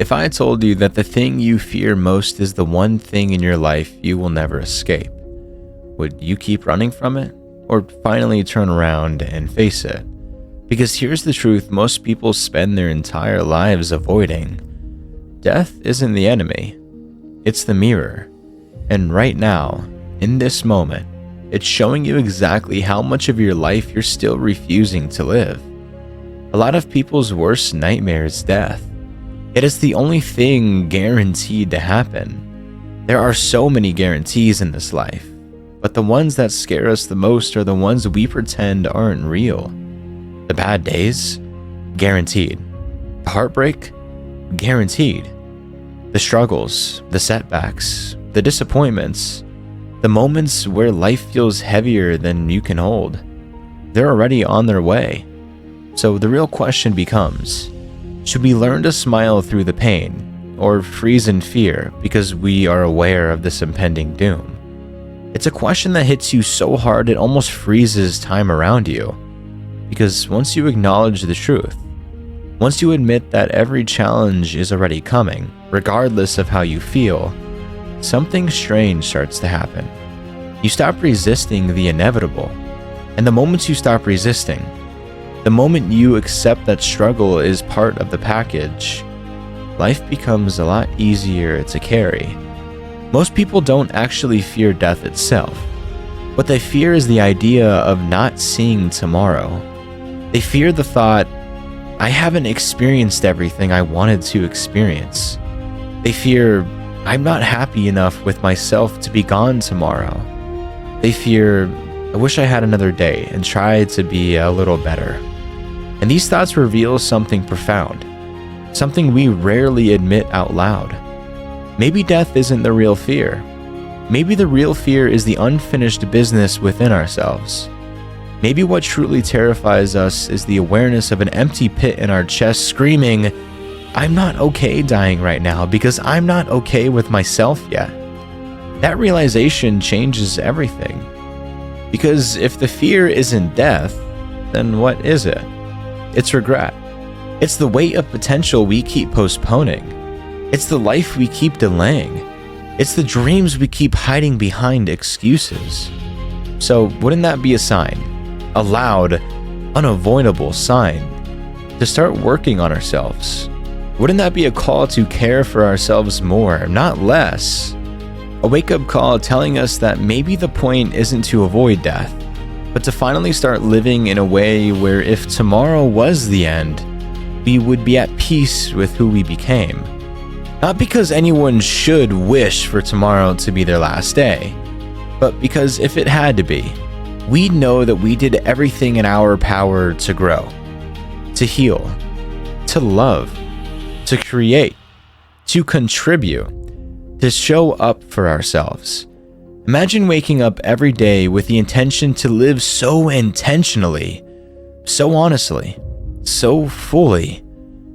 If I told you that the thing you fear most is the one thing in your life you will never escape, would you keep running from it, or finally turn around and face it? Because here's the truth most people spend their entire lives avoiding. Death isn't the enemy, it's the mirror. And right now, in this moment, it's showing you exactly how much of your life you're still refusing to live. A lot of people's worst nightmare is death. It is the only thing guaranteed to happen. There are so many guarantees in this life, but the ones that scare us the most are the ones we pretend aren't real. The bad days? Guaranteed. The heartbreak? Guaranteed. The struggles, the setbacks, the disappointments, the moments where life feels heavier than you can hold. They're already on their way. So the real question becomes, should we learn to smile through the pain, or freeze in fear because we are aware of this impending doom? It's a question that hits you so hard it almost freezes time around you. Because once you acknowledge the truth, once you admit that every challenge is already coming, regardless of how you feel, something strange starts to happen. You stop resisting the inevitable. And the moment you stop resisting, the moment you accept that struggle is part of the package, life becomes a lot easier to carry. Most people don't actually fear death itself. What they fear is the idea of not seeing tomorrow. They fear the thought, I haven't experienced everything I wanted to experience. They fear, I'm not happy enough with myself to be gone tomorrow. They fear, I wish I had another day and tried to be a little better. And these thoughts reveal something profound, something we rarely admit out loud. Maybe death isn't the real fear. Maybe the real fear is the unfinished business within ourselves. Maybe what truly terrifies us is the awareness of an empty pit in our chest screaming, I'm not okay dying right now because I'm not okay with myself yet. That realization changes everything. Because if the fear isn't death, then what is it? It's regret. It's the weight of potential we keep postponing. It's the life we keep delaying. It's the dreams we keep hiding behind excuses. So wouldn't that be a sign, a loud, unavoidable sign, to start working on ourselves? Wouldn't that be a call to care for ourselves more, not less? A wake-up call telling us that maybe the point isn't to avoid death, but to finally start living in a way where if tomorrow was the end, we would be at peace with who we became. Not because anyone should wish for tomorrow to be their last day, but because if it had to be, we'd know that we did everything in our power to grow, to heal, to love, to create, to contribute, to show up for ourselves. Imagine waking up every day with the intention to live so intentionally, so honestly, so fully,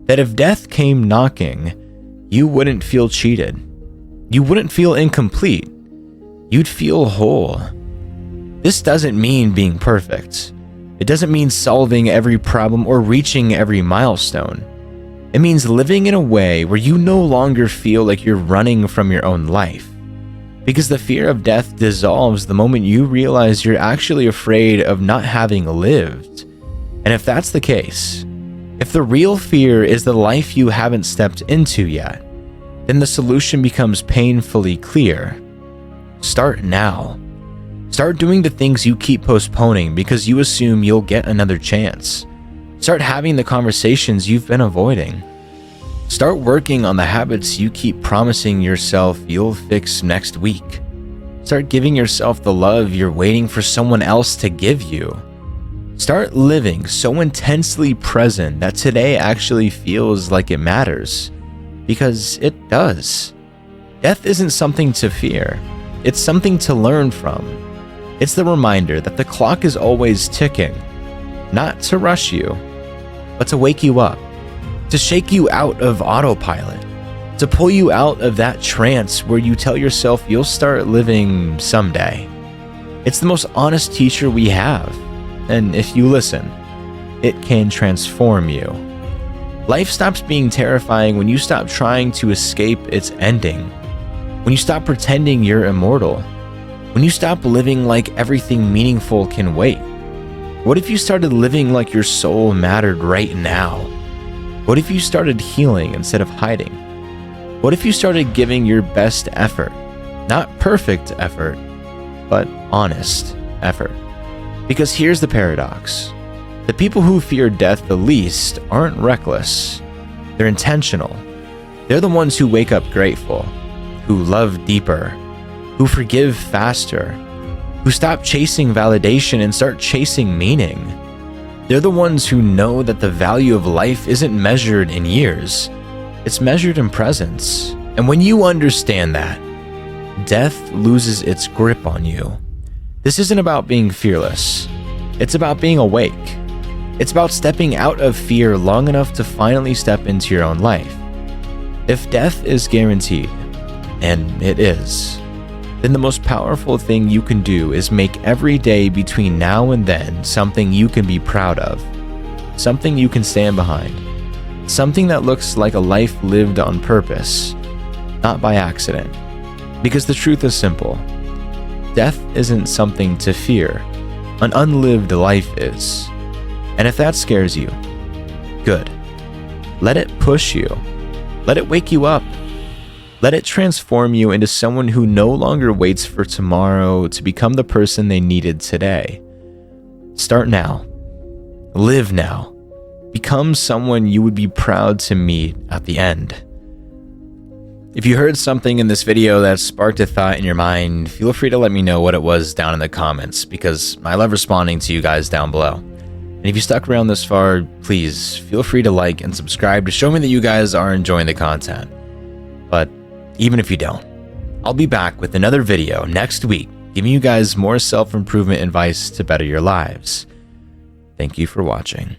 that if death came knocking, you wouldn't feel cheated. You wouldn't feel incomplete. You'd feel whole. This doesn't mean being perfect. It doesn't mean solving every problem or reaching every milestone. It means living in a way where you no longer feel like you're running from your own life. Because the fear of death dissolves the moment you realize you're actually afraid of not having lived. And if that's the case, if the real fear is the life you haven't stepped into yet, then the solution becomes painfully clear. Start now. Start doing the things you keep postponing because you assume you'll get another chance. Start having the conversations you've been avoiding. Start working on the habits you keep promising yourself you'll fix next week. Start giving yourself the love you're waiting for someone else to give you. Start living so intensely present that today actually feels like it matters. Because it does. Death isn't something to fear. It's something to learn from. It's the reminder that the clock is always ticking. Not to rush you, but to wake you up. To shake you out of autopilot. To pull you out of that trance where you tell yourself you'll start living someday. It's the most honest teacher we have. And if you listen, it can transform you. Life stops being terrifying when you stop trying to escape its ending, when you stop pretending you're immortal, when you stop living like everything meaningful can wait. What if you started living like your soul mattered right now? What if you started healing instead of hiding? What if you started giving your best effort? Not perfect effort, but honest effort. Because here's the paradox. The people who fear death the least aren't reckless. They're intentional. They're the ones who wake up grateful, who love deeper, who forgive faster, who stop chasing validation and start chasing meaning. They're the ones who know that the value of life isn't measured in years. It's measured in presence. And when you understand that, death loses its grip on you. This isn't about being fearless. It's about being awake. It's about stepping out of fear long enough to finally step into your own life. If death is guaranteed, and it is, then the most powerful thing you can do is make every day between now and then something you can be proud of, something you can stand behind, something that looks like a life lived on purpose, not by accident. Because the truth is simple. Death isn't something to fear. An unlived life is. And if that scares you, good. Let it push you. Let it wake you up. Let it transform you into someone who no longer waits for tomorrow to become the person they needed today. Start now. Live now. Become someone you would be proud to meet at the end. If you heard something in this video that sparked a thought in your mind, feel free to let me know what it was down in the comments, because I love responding to you guys down below. And if you stuck around this far, please feel free to like and subscribe to show me that you guys are enjoying the content. But even if you don't, I'll be back with another video next week, giving you guys more self-improvement advice to better your lives. Thank you for watching.